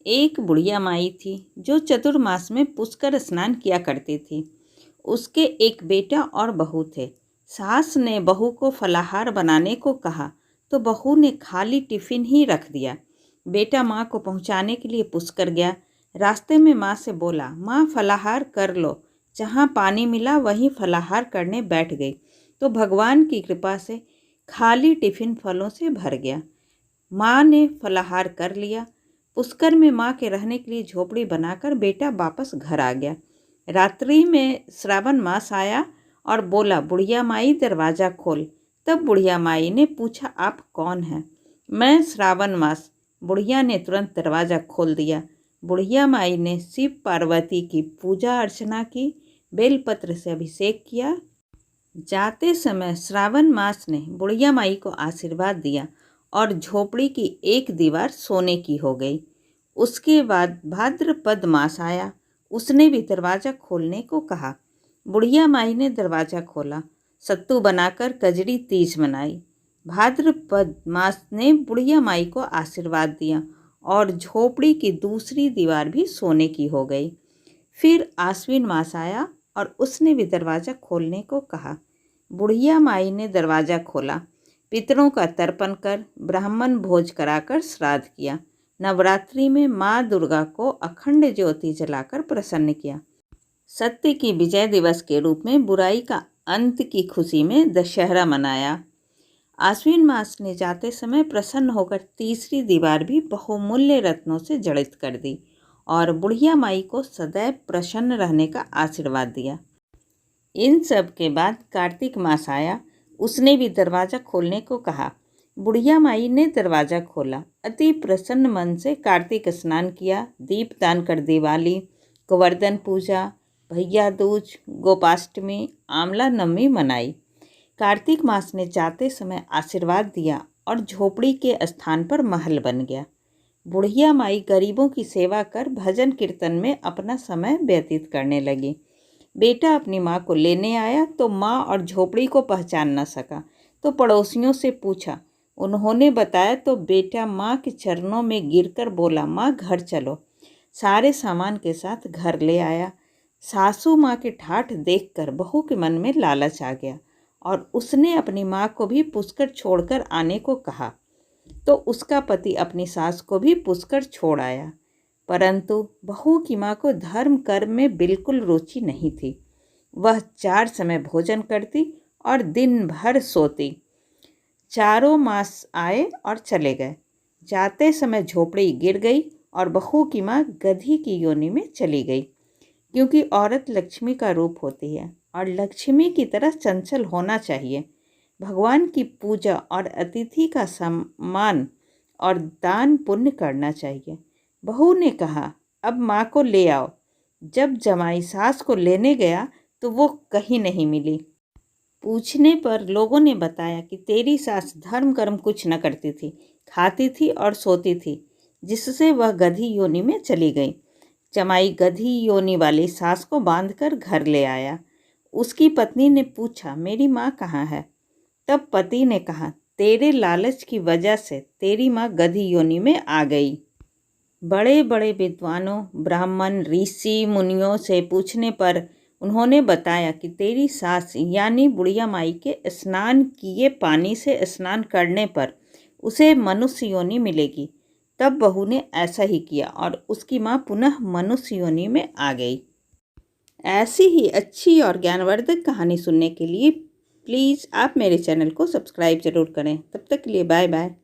एक बुढ़िया माई थी जो चतुर्मास में पुष्कर स्नान किया करती थी। उसके एक बेटा और बहू थे। सास ने बहू को फलाहार बनाने को कहा तो बहू ने खाली टिफिन ही रख दिया। बेटा माँ को पहुँचाने के लिए पुष्कर गया। रास्ते में माँ से बोला, माँ फलाहार कर लो। जहाँ पानी मिला वहीं फलाहार करने बैठ गई तो भगवान की कृपा से खाली टिफिन फलों से भर गया। माँ ने फलाहार कर लिया। पुष्कर में माँ के रहने के लिए झोपड़ी बनाकर बेटा वापस घर आ गया। रात्रि में श्रावण मास आया और बोला, बुढ़िया माई दरवाज़ा खोल। तब बुढ़िया माई ने पूछा, आप कौन हैं? मैं श्रावण मास। बुढ़िया ने तुरंत दरवाज़ा खोल दिया। बुढ़िया माई ने शिव पार्वती की पूजा अर्चना की, बेलपत्र से अभिषेक किया। जाते समय श्रावण मास ने बुढ़िया माई को आशीर्वाद दिया और झोपड़ी की एक दीवार सोने की हो गई। उसके बाद भाद्रपद मास आया। उसने भी दरवाज़ा खोलने को कहा। बुढ़िया माई ने दरवाज़ा खोला, सत्तू बनाकर कजरी तीज मनाई। भाद्रपद मास ने बुढ़िया माई को आशीर्वाद दिया और झोपड़ी की दूसरी दीवार भी सोने की हो गई। फिर आश्विन मास आया और उसने भी दरवाज़ा खोलने को कहा। बुढ़िया माई ने दरवाज़ा खोला, पितरों का तर्पण कर ब्राह्मण भोज कराकर श्राद्ध किया। नवरात्रि में माँ दुर्गा को अखंड ज्योति जलाकर प्रसन्न किया। सत्य की विजय दिवस के रूप में बुराई का अंत की खुशी में दशहरा मनाया। आश्विन मास ने जाते समय प्रसन्न होकर तीसरी दीवार भी बहुमूल्य रत्नों से जड़ित कर दी और बुढ़िया माई को सदैव प्रसन्न रहने का आशीर्वाद दिया। इन सब के बाद कार्तिक मास आया। उसने भी दरवाज़ा खोलने को कहा। बुढ़िया माई ने दरवाज़ा खोला, अति प्रसन्न मन से कार्तिक स्नान किया, दीपदान कर दिवाली, गोवर्धन पूजा, भैया दूज, गोपाष्टमी, आंवला नवमी मनाई। कार्तिक मास ने जाते समय आशीर्वाद दिया और झोपड़ी के स्थान पर महल बन गया। बुढ़िया माई गरीबों की सेवा कर भजन कीर्तन में अपना समय व्यतीत करने लगी। बेटा अपनी माँ को लेने आया तो माँ और झोपड़ी को पहचान न सका तो पड़ोसियों से पूछा। उन्होंने बताया तो बेटा माँ के चरणों में गिरकर बोला, माँ घर चलो। सारे सामान के साथ घर ले आया। सासू माँ की ठाठ देखकर बहू के मन में लालच आ गया और उसने अपनी माँ को भी पुष्कर छोड़कर आने को कहा तो उसका पति अपनी सास को भी पुष्कर छोड़ आया। परंतु बहू की माँ को धर्म कर्म में बिल्कुल रुचि नहीं थी। वह 4 समय भोजन करती और दिन भर सोती। चारों मास आए और चले गए। जाते समय झोपड़ी गिर गई और बहू की माँ गधी की योनि में चली गई। क्योंकि औरत लक्ष्मी का रूप होती है और लक्ष्मी की तरह चंचल होना चाहिए। भगवान की पूजा और अतिथि का सम्मान और दान पुण्य करना चाहिए। बहू ने कहा, अब माँ को ले आओ। जब जमाई सास को लेने गया तो वो कहीं नहीं मिली। पूछने पर लोगों ने बताया कि तेरी सास धर्म कर्म कुछ न करती थी, खाती थी और सोती थी, जिससे वह गधी योनि में चली गई। जमाई गधी योनि वाली सास को बांधकर घर ले आया। उसकी पत्नी ने पूछा, मेरी माँ कहाँ है? तब पति ने कहा, तेरे लालच की वजह से तेरी माँ गधी योनि में आ गई। बड़े बड़े विद्वानों, ब्राह्मण, ऋषि मुनियों से पूछने पर उन्होंने बताया कि तेरी सास यानी बुढ़िया माई के स्नान किए पानी से स्नान करने पर उसे मनुष्य योनि मिलेगी। तब बहू ने ऐसा ही किया और उसकी माँ पुनः मनुष्य योनि में आ गई। ऐसी ही अच्छी और ज्ञानवर्धक कहानी सुनने के लिए प्लीज़ आप मेरे चैनल को सब्सक्राइब ज़रूर करें। तब तक के लिए बाय बाय।